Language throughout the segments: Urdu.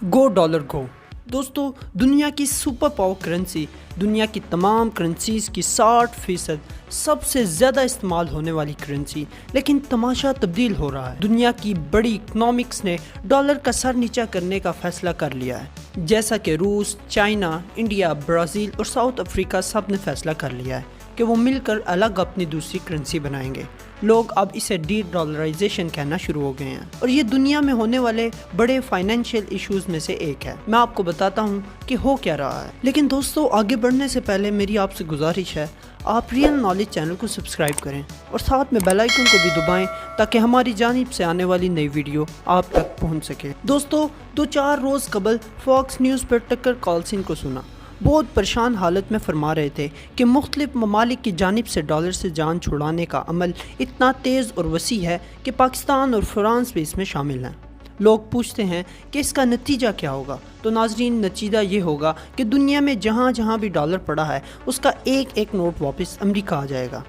گو ڈالر گو دوستو، دنیا کی سپر پاور کرنسی، دنیا کی تمام کرنسیز کی 60% سب سے زیادہ استعمال ہونے والی کرنسی، لیکن تماشا تبدیل ہو رہا ہے۔ دنیا کی بڑی اکنامکس نے ڈالر کا سر نیچا کرنے کا فیصلہ کر لیا ہے، جیسا کہ روس، چائنا، انڈیا، برازیل اور ساؤتھ افریقہ سب نے فیصلہ کر لیا ہے کہ وہ مل کر الگ اپنی دوسری کرنسی بنائیں گے۔ لوگ اب اسے ڈی ڈالرائزیشن کہنا شروع ہو گئے ہیں، اور یہ دنیا میں ہونے والے بڑے فائنینشیل ایشوز میں سے ایک ہے۔ میں آپ کو بتاتا ہوں کہ ہو کیا رہا ہے، لیکن دوستو آگے بڑھنے سے پہلے میری آپ سے گزارش ہے، آپ ریئل نالج چینل کو سبسکرائب کریں اور ساتھ میں بیل آئیکن کو بھی دبائیں تاکہ ہماری جانب سے آنے والی نئی ویڈیو آپ تک پہنچ سکے۔ دوستو 2-4 روز قبل فاکس نیوز پر ٹکر کارلسن کو سنا، بہت پریشان حالت میں فرما رہے تھے کہ مختلف ممالک کی جانب سے ڈالر سے جان چھڑانے کا عمل اتنا تیز اور وسیع ہے کہ پاکستان اور فرانس بھی اس میں شامل ہیں۔ لوگ پوچھتے ہیں کہ اس کا نتیجہ کیا ہوگا، تو ناظرین نتیجہ یہ ہوگا کہ دنیا میں جہاں جہاں بھی ڈالر پڑا ہے اس کا ایک ایک نوٹ واپس امریکہ آ جائے گا،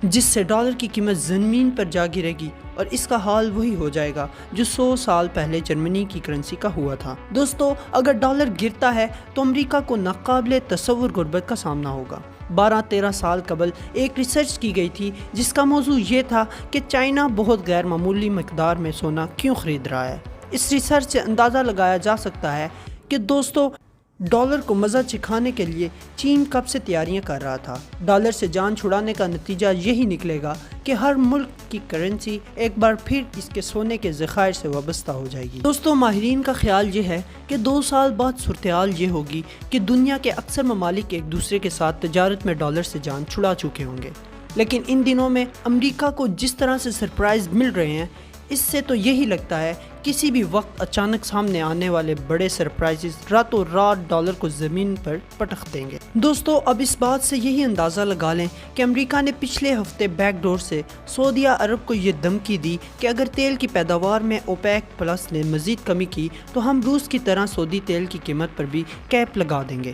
جس سے ڈالر کی قیمت زمین پر جا گرے گی، اور اس کا حال وہی ہو جائے گا جو 100 سال پہلے جرمنی کی کرنسی کا ہوا تھا۔ دوستو اگر ڈالر گرتا ہے تو امریکہ کو ناقابل تصور غربت کا سامنا ہوگا۔ 12-13 سال قبل ایک ریسرچ کی گئی تھی جس کا موضوع یہ تھا کہ چائنا بہت غیر معمولی مقدار میں سونا کیوں خرید رہا ہے۔ اس ریسرچ سے اندازہ لگایا جا سکتا ہے کہ دوستو ڈالر کو مزہ چکھانے کے لیے چین کب سے تیاریاں کر رہا تھا۔ ڈالر سے جان چھڑانے کا نتیجہ یہی نکلے گا کہ ہر ملک کی کرنسی ایک بار پھر اس کے سونے کے ذخائر سے وابستہ ہو جائے گی۔ دوستو ماہرین کا خیال یہ ہے کہ 2 سال بعد صورتحال یہ ہوگی کہ دنیا کے اکثر ممالک ایک دوسرے کے ساتھ تجارت میں ڈالر سے جان چھڑا چکے ہوں گے، لیکن ان دنوں میں امریکہ کو جس طرح سے سرپرائز مل رہے ہیں، اس سے تو یہی لگتا ہے کسی بھی وقت اچانک سامنے آنے والے بڑے سرپرائزز راتوں رات ڈالر کو زمین پر پٹخ دیں گے۔ دوستو اب اس بات سے یہی اندازہ لگا لیں کہ امریکہ نے پچھلے ہفتے بیک ڈور سے سعودیہ عرب کو یہ دھمکی دی کہ اگر تیل کی پیداوار میں اوپیک پلس نے مزید کمی کی تو ہم روس کی طرح سعودی تیل کی قیمت پر بھی کیپ لگا دیں گے،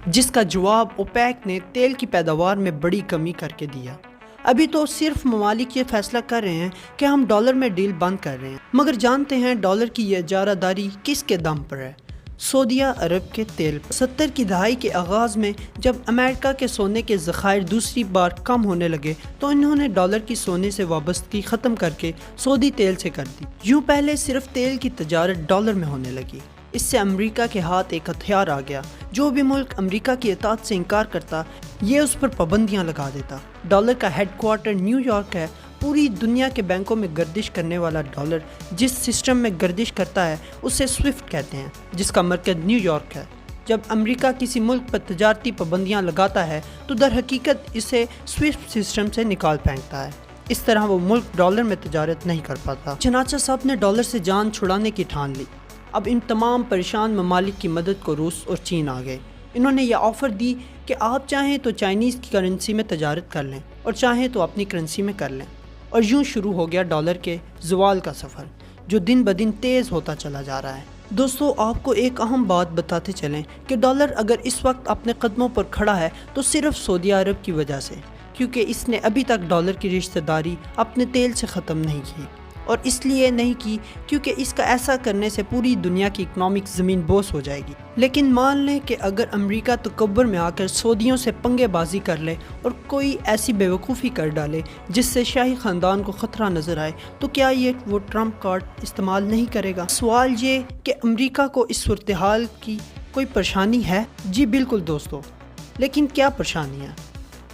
جس کا جواب اوپیک نے تیل کی پیداوار میں بڑی کمی کر کے دیا۔ ابھی تو صرف ممالک یہ فیصلہ کر رہے ہیں کہ ہم ڈالر میں ڈیل بند کر رہے ہیں، مگر جانتے ہیں ڈالر کی یہ اجارہ داری کس کے دم پر ہے؟ سعودیہ عرب کے تیل پر۔ 70 کی دہائی کے آغاز میں جب امریکہ کے سونے کے ذخائر دوسری بار کم ہونے لگے تو انہوں نے ڈالر کی سونے سے وابستگی ختم کر کے سعودی تیل سے کر دی۔ یوں پہلے صرف تیل کی تجارت ڈالر میں ہونے لگی۔ اس سے امریکہ کے ہاتھ ایک ہتھیار آ گیا، جو بھی ملک امریکہ کی اطاعت سے انکار کرتا یہ اس پر پابندیاں لگا دیتا۔ ڈالر کا ہیڈ کوارٹر نیو یارک ہے۔ پوری دنیا کے بینکوں میں گردش کرنے والا ڈالر جس سسٹم میں گردش کرتا ہے اسے سوئفٹ کہتے ہیں، جس کا مرکز نیو یارک ہے۔ جب امریکہ کسی ملک پر تجارتی پابندیاں لگاتا ہے تو در حقیقت اسے سوئفٹ سسٹم سے نکال پھینکتا ہے، اس طرح وہ ملک ڈالر میں تجارت نہیں کر پاتا۔ چنانچہ سب نے ڈالر سے جان چھڑانے کی ٹھان لی۔ اب ان تمام پریشان ممالک کی مدد کو روس اور چین آ گئے۔ انہوں نے یہ آفر دی کہ آپ چاہیں تو چائنیز کی کرنسی میں تجارت کر لیں اور چاہیں تو اپنی کرنسی میں کر لیں، اور یوں شروع ہو گیا ڈالر کے زوال کا سفر، جو دن بدن تیز ہوتا چلا جا رہا ہے۔ دوستو آپ کو ایک اہم بات بتاتے چلیں کہ ڈالر اگر اس وقت اپنے قدموں پر کھڑا ہے تو صرف سعودیہ عرب کی وجہ سے، کیونکہ اس نے ابھی تک ڈالر کی رشتہ داری اپنے تیل سے ختم نہیں کی، اور اس لیے نہیں کی کیونکہ اس کا ایسا کرنے سے پوری دنیا کی اکنامک زمین بوس ہو جائے گی۔ لیکن مان لیں کہ اگر امریکہ تکبر میں آ کر سعودیوں سے پنگے بازی کر لے اور کوئی ایسی بیوقوفی کر ڈالے جس سے شاہی خاندان کو خطرہ نظر آئے، تو کیا یہ وہ ٹرمپ کارڈ استعمال نہیں کرے گا؟ سوال یہ کہ امریکہ کو اس صورتحال کی کوئی پریشانی ہے؟ جی بالکل دوستو، لیکن کیا پریشانی ہے؟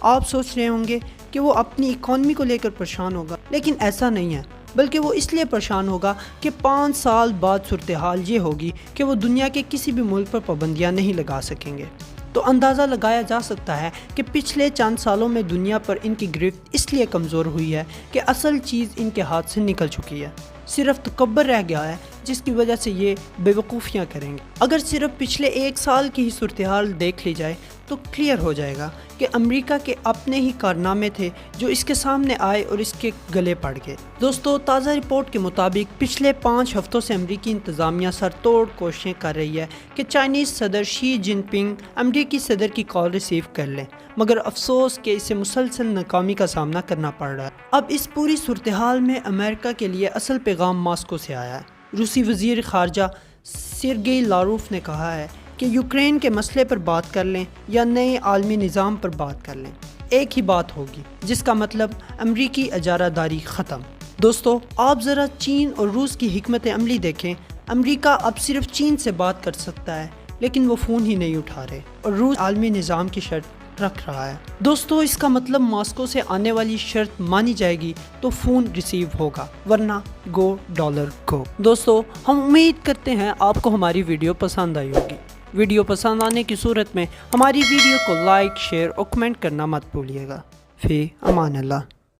آپ سوچ رہے ہوں گے کہ وہ اپنی اکانومی کو لے کر پریشان ہوگا، لیکن ایسا نہیں ہے، بلکہ وہ اس لیے پریشان ہوگا کہ 5 سال بعد صورتحال یہ ہوگی کہ وہ دنیا کے کسی بھی ملک پر پابندیاں نہیں لگا سکیں گے۔ تو اندازہ لگایا جا سکتا ہے کہ پچھلے چند سالوں میں دنیا پر ان کی گرفت اس لیے کمزور ہوئی ہے کہ اصل چیز ان کے ہاتھ سے نکل چکی ہے، صرف تکبر رہ گیا ہے جس کی وجہ سے یہ بیوقوفیاں کریں گے۔ اگر صرف پچھلے 1 سال کی ہی صورتحال دیکھ لی جائے تو کلیئر ہو جائے گا کہ امریکہ کے اپنے ہی کارنامے تھے جو اس کے سامنے آئے اور اس کے گلے پڑ گئے۔ دوستو تازہ رپورٹ کے مطابق پچھلے 5 ہفتوں سے امریکی انتظامیہ سر توڑ کوششیں کر رہی ہے کہ چائنیز صدر شی جن پنگ امریکی صدر کی کال ریسیو کر لیں، مگر افسوس کہ اسے مسلسل ناکامی کا سامنا کرنا پڑ رہا ہے۔ اب اس پوری صورتحال میں امریکہ کے لیے اصل پیغام ماسکو سے آیا ہے۔ روسی وزیر خارجہ سرگئی لاروف نے کہا ہے کہ یوکرین کے مسئلے پر بات کر لیں یا نئے عالمی نظام پر بات کر لیں، ایک ہی بات ہوگی، جس کا مطلب امریکی اجارہ داری ختم۔ دوستو، آپ ذرا چین اور روس کی حکمت عملی دیکھیں۔ امریکہ اب صرف چین سے بات کر سکتا ہے، لیکن وہ فون ہی نہیں اٹھا رہے، اور روس عالمی نظام کی شرط رکھ رہا ہے۔ دوستو، اس کا مطلب ماسکو سے آنے والی شرط مانی جائے گی تو فون ریسیو ہوگا، ورنہ گو ڈالر گو۔ دوستو، ہم امید کرتے ہیں آپ کو ہماری ویڈیو پسند آئی ہوگی۔ ویڈیو پسند آنے کی صورت میں ہماری ویڈیو کو لائک، شیئر اور کمنٹ کرنا مت بھولیے گا۔ فی امان اللہ۔